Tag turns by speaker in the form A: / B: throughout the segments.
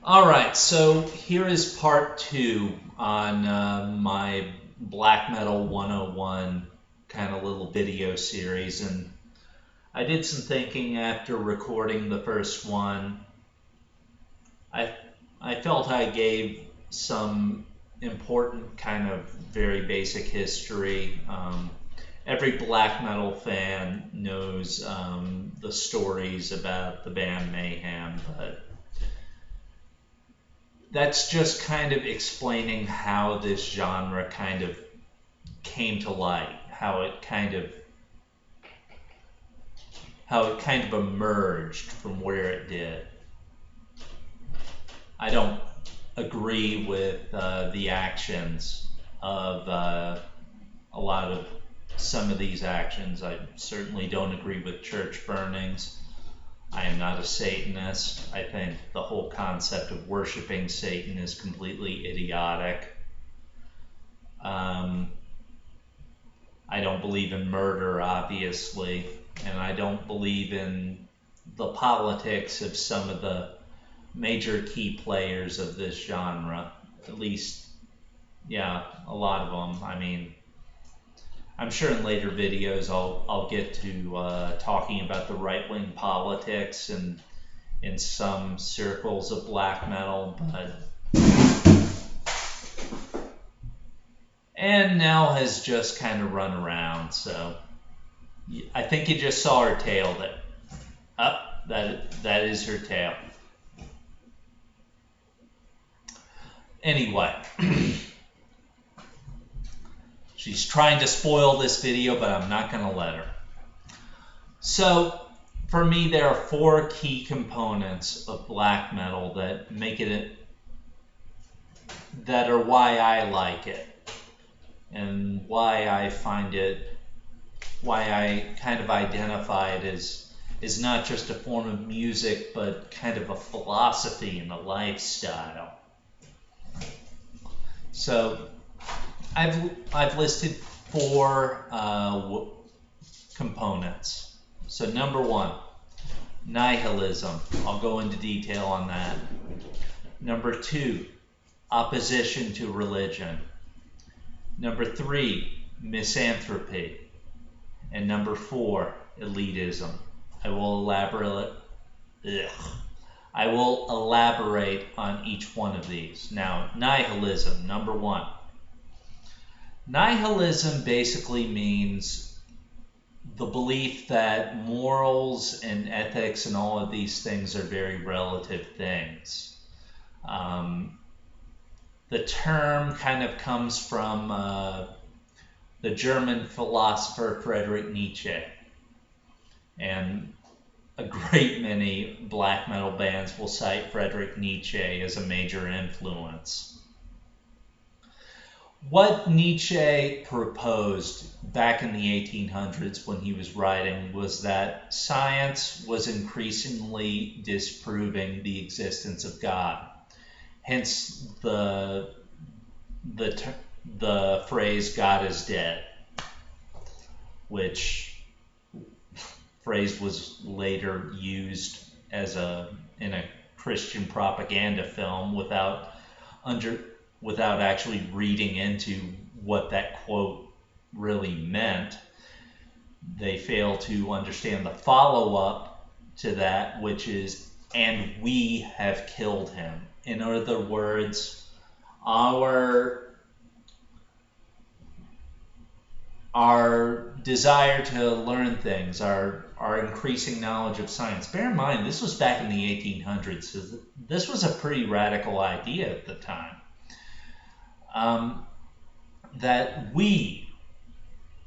A: All right, so here is part two on my Black Metal 101 kind of little video series. And I did some thinking after recording the first one. I, I felt I gave some important kind of very basic history. Every black metal fan knows the stories about the band Mayhem, but that's just kind of explaining how this genre kind of came to light, how it kind of emerged from where it did. I don't agree with the actions of a lot of some of these actions. I certainly don't agree with church burnings. I am not a Satanist. I think the whole concept of worshiping Satan is completely idiotic. Um, I don't believe in murder, obviously, and I don't believe in the politics of some of the major key players of this genre. At least, yeah, a lot of them. I mean, I'm sure in later videos I'll get to talking about the right wing politics and in some circles of black metal, but and Nell has just kind of run around. So I think you just saw her tail there. Up, that is her tail. Anyway, she's trying to spoil this video, but I'm not going to let her. So, for me, there are four key components of black metal that make it, that are why I like it, and why I find it, why I kind of identify it as not just a form of music, but kind of a philosophy and a lifestyle. So, I've listed four components. So number one, nihilism. I'll go into detail on that. Number two, opposition to religion. Number three, misanthropy. And number four, elitism. I will elaborate on each one of these. Now, nihilism, number one. Nihilism basically means the belief that morals and ethics and all of these things are very relative things. The term kind of comes from the German philosopher Friedrich Nietzsche. And a great many black metal bands will cite Friedrich Nietzsche as a major influence. What Nietzsche proposed back in the 1800s when he was writing was that science was increasingly disproving the existence of God. Hence the phrase "God is dead," which phrase was later used as in a Christian propaganda film without actually reading into what that quote really meant. They fail to understand the follow-up to that, which is, "and we have killed him." In other words, our desire to learn things, our increasing knowledge of science. Bear in mind, this was back in the 1800s. So this was a pretty radical idea at the time. That we,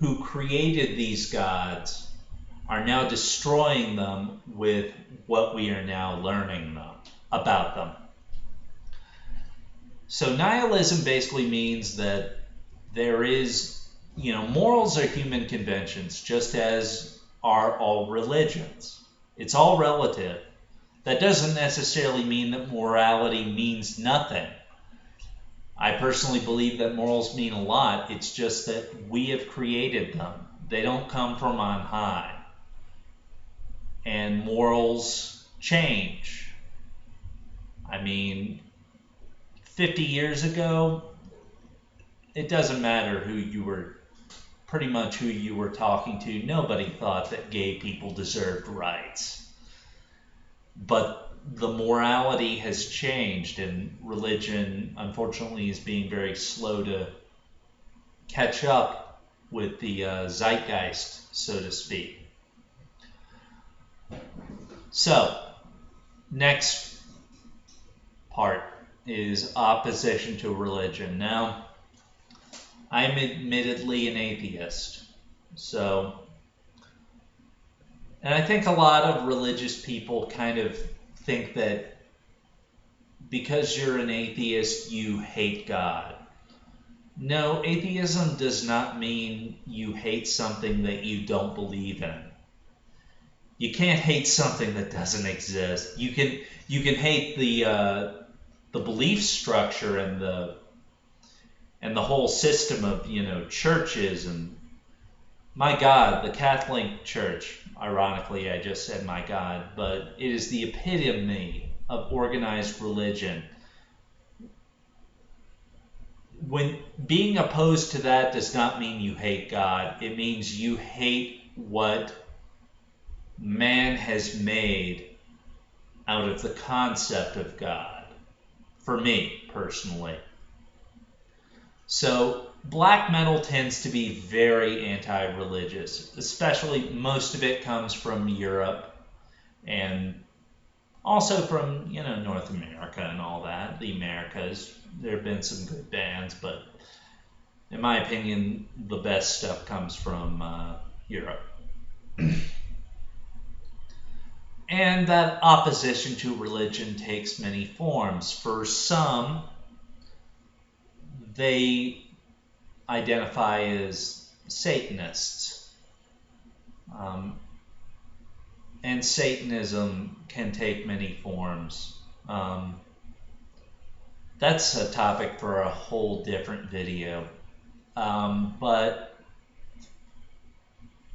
A: who created these gods, are now destroying them with what we are now learning about them. So nihilism basically means that there is, morals are human conventions, just as are all religions. It's all relative. That doesn't necessarily mean that morality means nothing. I personally believe that morals mean a lot. It's just that we have created them. They don't come from on high. And morals change. I I mean, 50 years ago, it doesn't matter pretty much who you were talking to. Nobody thought that gay people deserved rights. But the morality has changed, and religion, unfortunately, is being very slow to catch up with the zeitgeist, so to speak. So, next part is opposition to religion. Now, I'm admittedly an atheist, and I think a lot of religious people kind of think that because you're an atheist, you hate God. No, atheism does not mean you hate something that you don't believe in. You can't hate something that doesn't exist. You can hate the belief structure and the whole system of churches and my God, the Catholic Church. Ironically, I just said my God, but it is the epitome of organized religion. When being opposed to that does not mean you hate God. It means you hate what man has made out of the concept of God. For me, personally. So, black metal tends to be very anti-religious, especially most of it comes from Europe and also from, North America and all that. The Americas, there have been some good bands, but in my opinion, the best stuff comes from Europe. And that opposition to religion takes many forms. For some, they identify as Satanists. And Satanism can take many forms. That's a topic for a whole different video. But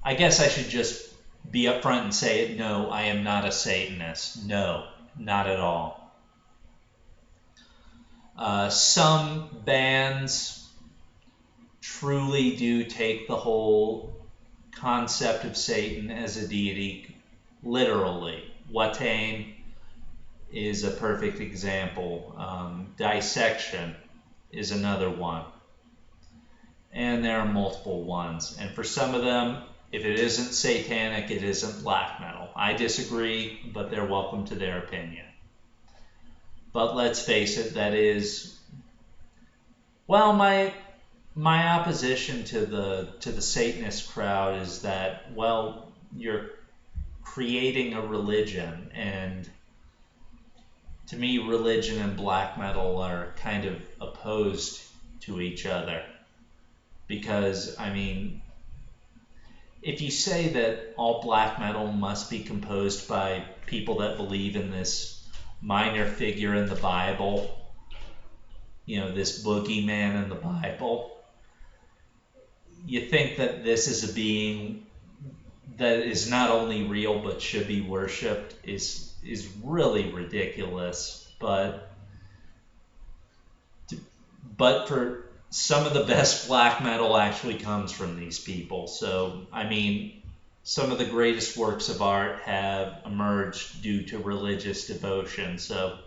A: I guess I should just be upfront and say it. No, I am not a Satanist. No, not at all. Some bands truly do take the whole concept of Satan as a deity literally. Watain is a perfect example. Dissection is another one. And there are multiple ones. And for some of them, if it isn't satanic, it isn't black metal. I disagree, but they're welcome to their opinion. But let's face it, that is, well, my opposition to the Satanist crowd is that, well, you're creating a religion, and to me, religion and black metal are kind of opposed to each other. Because, I mean, if you say that all black metal must be composed by people that believe in this minor figure in the Bible, this boogeyman in the Bible, you think that this is a being that is not only real but should be worshipped is really ridiculous. But for some of the best black metal actually comes from these people. So, I mean, some of the greatest works of art have emerged due to religious devotion. So,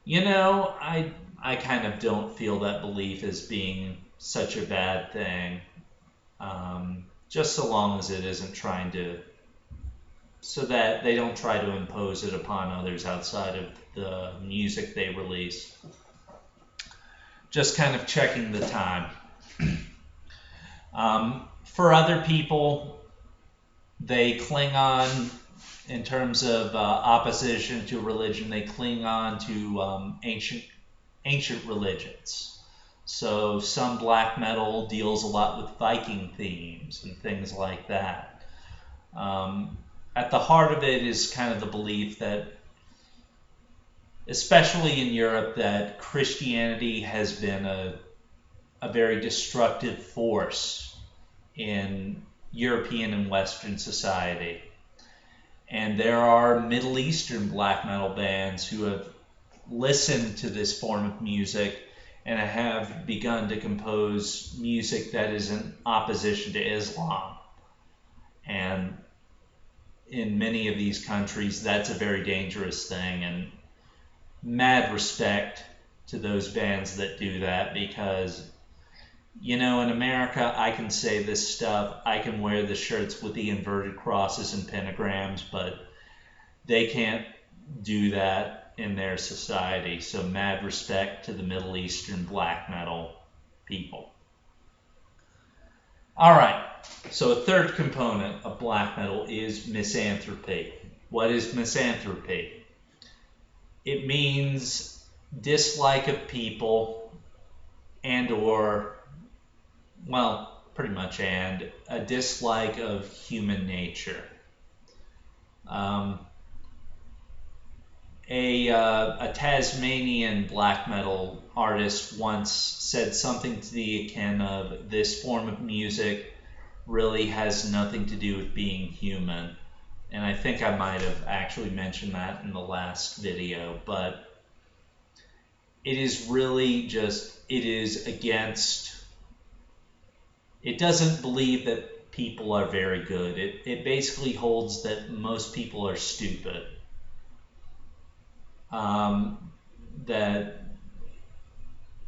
A: I kind of don't feel that belief as being such a bad thing. Just so long as it isn't so that they don't try to impose it upon others outside of the music they release. Just kind of checking the time. For other people, they cling on, in terms of opposition to religion, they cling on to ancient religions. So some black metal deals a lot with Viking themes and things like that. At the heart of it is kind of the belief that, especially in Europe, that Christianity has been a very destructive force in European and Western society. And there are Middle Eastern black metal bands who have listened to this form of music, and I have begun to compose music that is in opposition to Islam. And in many of these countries, that's a very dangerous thing. And mad respect to those bands that do that, because, you know, in America, I can say this stuff. I can wear the shirts with the inverted crosses and pentagrams, but they can't do that in their society. So mad respect to the Middle Eastern black metal people. All right, so a third component of black metal is misanthropy. What is misanthropy? It means dislike of people and/or, well, pretty much a dislike of human nature. A Tasmanian black metal artist once said something to the akin of, this form of music really has nothing to do with being human. And I think I might have actually mentioned that in the last video, but it is really just, it is against, it doesn't believe that people are very good. It basically holds that most people are stupid.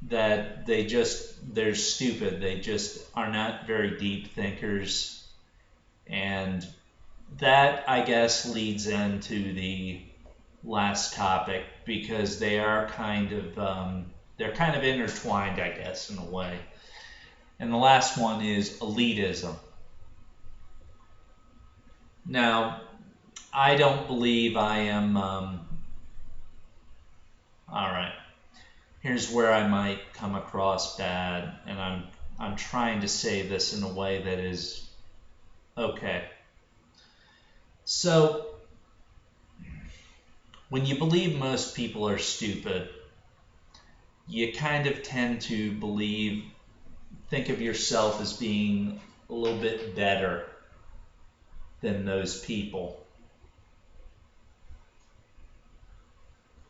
A: That they're stupid. They just are not very deep thinkers. And that, I guess, leads into the last topic, because they are they're kind of intertwined, I guess, in a way. And the last one is elitism. Now, I don't believe I am, all right, here's where I might come across bad, and I'm trying to say this in a way that is okay. So, when you believe most people are stupid, you kind of tend to think of yourself as being a little bit better than those people.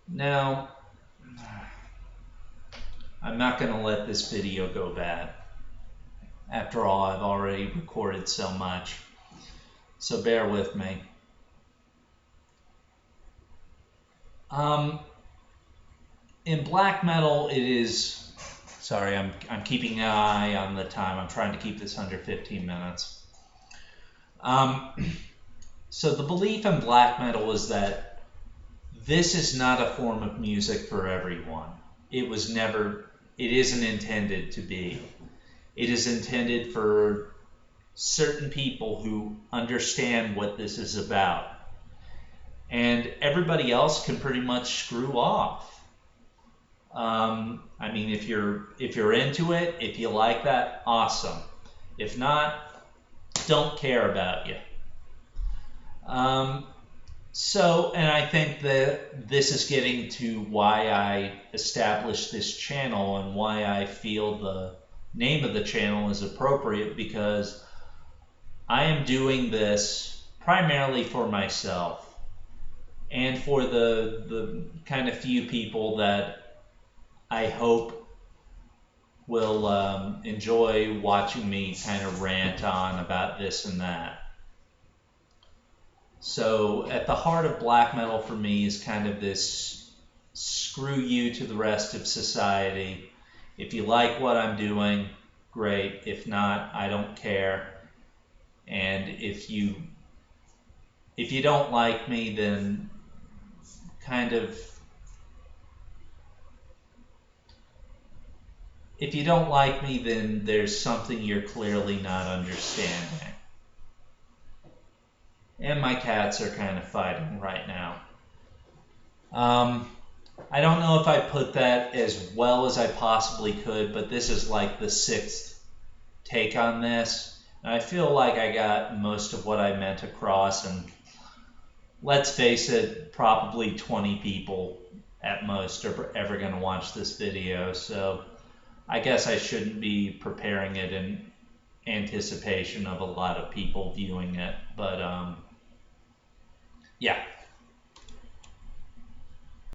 A: Now, I'm not going to let this video go bad. After all, I've already recorded so much, so bear with me. In black metal, it is, sorry, I'm keeping an eye on the time. I'm trying to keep this under 15 minutes. So the belief in black metal is that this is not a form of music for everyone. It isn't intended to be. It is intended for certain people who understand what this is about. And everybody else can pretty much screw off. I mean, if you're into it, if you like that, awesome. If not, don't care about you. And I think that this is getting to why I established this channel and why I feel the name of the channel is appropriate, because I am doing this primarily for myself and for the kind of few people that I hope will enjoy watching me kind of rant on about this and that. So at the heart of black metal for me is kind of this screw you to the rest of society. If you like what I'm doing, great. If not, I don't care. And if you don't like me, then if you don't like me, then there's something you're clearly not understanding. And my cats are kind of fighting right now. I don't know if I put that as well as I possibly could, but this is like the 6th take on this. And I feel like I got most of what I meant across, and let's face it, probably 20 people at most are ever going to watch this video, so I guess I shouldn't be preparing it in anticipation of a lot of people viewing it, but yeah.